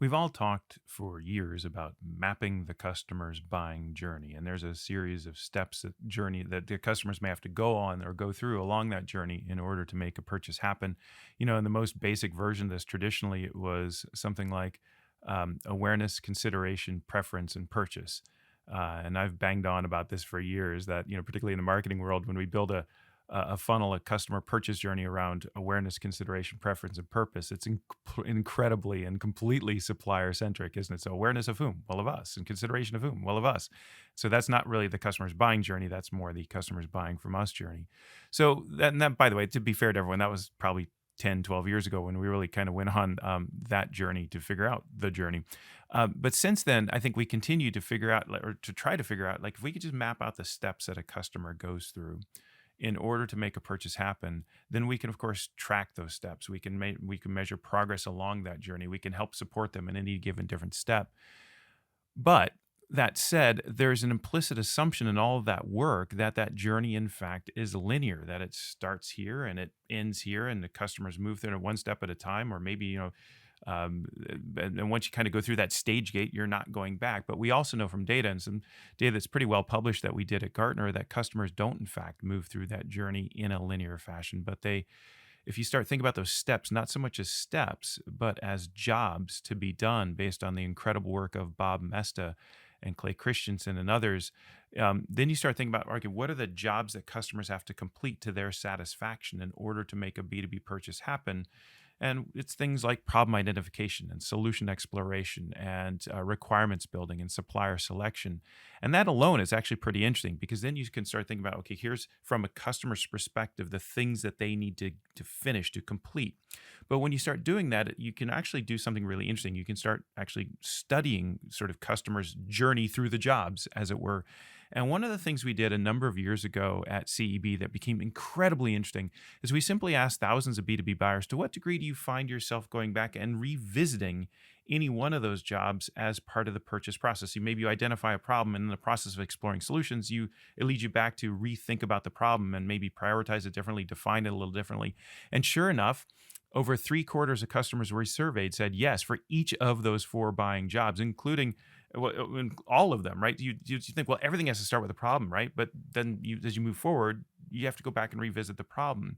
We've all talked for years about mapping the customer's buying journey, and there's a series of steps that journey that the customers may have to go on or go through along that journey in order to make a purchase happen. In the most basic version of this, traditionally it was something like awareness, consideration, preference, and purchase. And I've banged on about this for years. That particularly in the marketing world, when we build a funnel, a customer purchase journey around awareness, consideration, preference, and purpose. It's incredibly and completely supplier centric, isn't it? So awareness of whom? Well, of us. And consideration of whom? Well, of us. So that's not really the customer's buying journey. That's more the customer's buying from us journey. So and that, by the way, to be fair to everyone, that was probably 10, 12 years ago when we really kind of went on that journey to figure out the journey. But since then, I think we continue to figure out, or to try to figure out, like if we could just map out the steps that a customer goes through in order to make a purchase happen, then we can of course track those steps. We can measure progress along that journey. We can help support them in any given different step. But that said, there's an implicit assumption in all of that work that that journey, in fact, is linear, that it starts here and it ends here, and the customers move through it one step at a time, or maybe, and once you kind of go through that stage gate, you're not going back. But we also know from data, and some data that's pretty well published that we did at Gartner, that customers don't, in fact, move through that journey in a linear fashion, but if you start thinking about those steps, not so much as steps, but as jobs to be done based on the incredible work of Bob Mesta and Clay Christensen and others, then you start thinking about, okay, what are the jobs that customers have to complete to their satisfaction in order to make a B2B purchase happen? And it's things like problem identification and solution exploration and requirements building and supplier selection. And that alone is actually pretty interesting, because then you can start thinking about, okay, here's from a customer's perspective, the things that they need to finish, to complete. But when you start doing that, you can actually do something really interesting. You can start actually studying sort of customers' journey through the jobs, as it were. And one of the things we did a number of years ago at CEB that became incredibly interesting is we simply asked thousands of B2B buyers, to what degree do you find yourself going back and revisiting any one of those jobs as part of the purchase process? Maybe you identify a problem, and in the process of exploring solutions, it leads you back to rethink about the problem and maybe prioritize it differently, define it a little differently. And sure enough, over three-quarters of customers we surveyed said yes for each of those four buying jobs, including in all of them, right? You think, well, everything has to start with a problem, right? But then as you move forward, you have to go back and revisit the problem.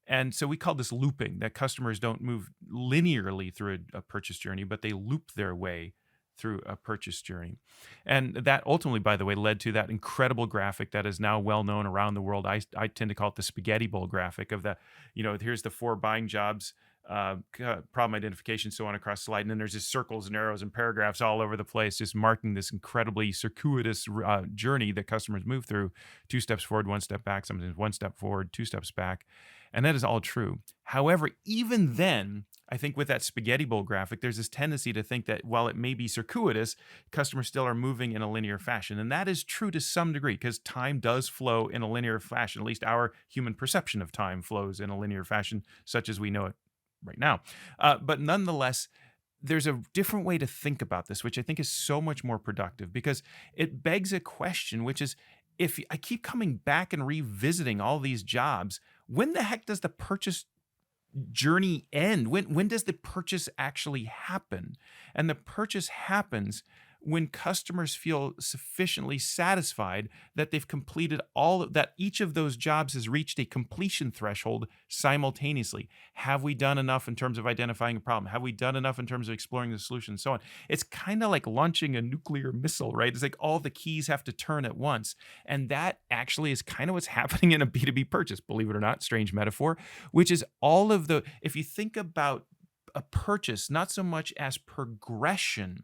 And so we call this looping, that customers don't move linearly through a purchase journey, but they loop their way through a purchase journey. And that ultimately, by the way, led to that incredible graphic that is now well known around the world. I tend to call it the spaghetti bowl graphic of here's the four buying jobs, problem identification, so on, across the slide. And then there's just circles and arrows and paragraphs all over the place, just marking this incredibly circuitous journey that customers move through: two steps forward, one step back, sometimes one step forward, two steps back. And that is all true. However, even then, I think with that spaghetti bowl graphic, there's this tendency to think that while it may be circuitous, customers still are moving in a linear fashion. And that is true to some degree, because time does flow in a linear fashion. At least our human perception of time flows in a linear fashion, such as we know it right now. But nonetheless, there's a different way to think about this, which I think is so much more productive, because it begs a question, which is, if I keep coming back and revisiting all these jobs, when the heck does the purchase journey end? When does the purchase actually happen? And the purchase happens when customers feel sufficiently satisfied that they've completed that each of those jobs has reached a completion threshold simultaneously. Have we done enough in terms of identifying a problem? Have we done enough in terms of exploring the solution, and so on? It's kind of like launching a nuclear missile, right? It's like all the keys have to turn at once. And that actually is kind of what's happening in a B2B purchase, believe it or not, strange metaphor, which is if you think about a purchase, not so much as progression,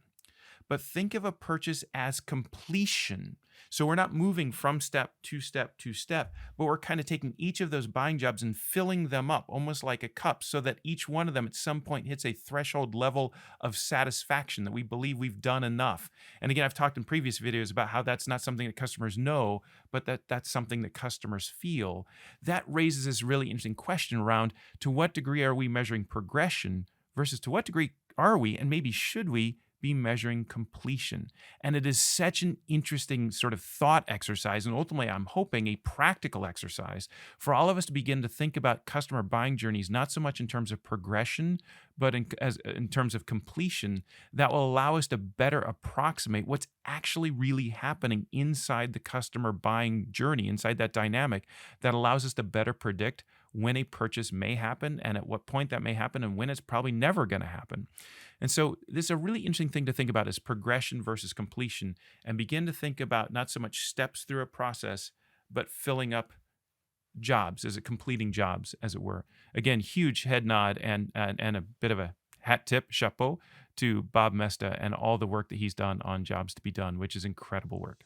but think of a purchase as completion. So we're not moving from step to step to step, but we're kind of taking each of those buying jobs and filling them up almost like a cup, so that each one of them at some point hits a threshold level of satisfaction, that we believe we've done enough. And again, I've talked in previous videos about how that's not something that customers know, but that's something that customers feel. That raises this really interesting question around, to what degree are we measuring progression versus to what degree are we, and maybe should we, be measuring completion. And it is such an interesting sort of thought exercise. And ultimately, I'm hoping a practical exercise for all of us to begin to think about customer buying journeys, not so much in terms of progression, but in terms of completion, that will allow us to better approximate what's actually really happening inside the customer buying journey, inside that dynamic, that allows us to better predict when a purchase may happen and at what point that may happen and when it's probably never going to happen. And so this is a really interesting thing to think about is progression versus completion, and begin to think about not so much steps through a process, but filling up jobs, as it completing jobs, as it were. Again, huge head nod and a bit of a hat tip, chapeau, to Bob Mesta and all the work that he's done on Jobs to Be Done, which is incredible work.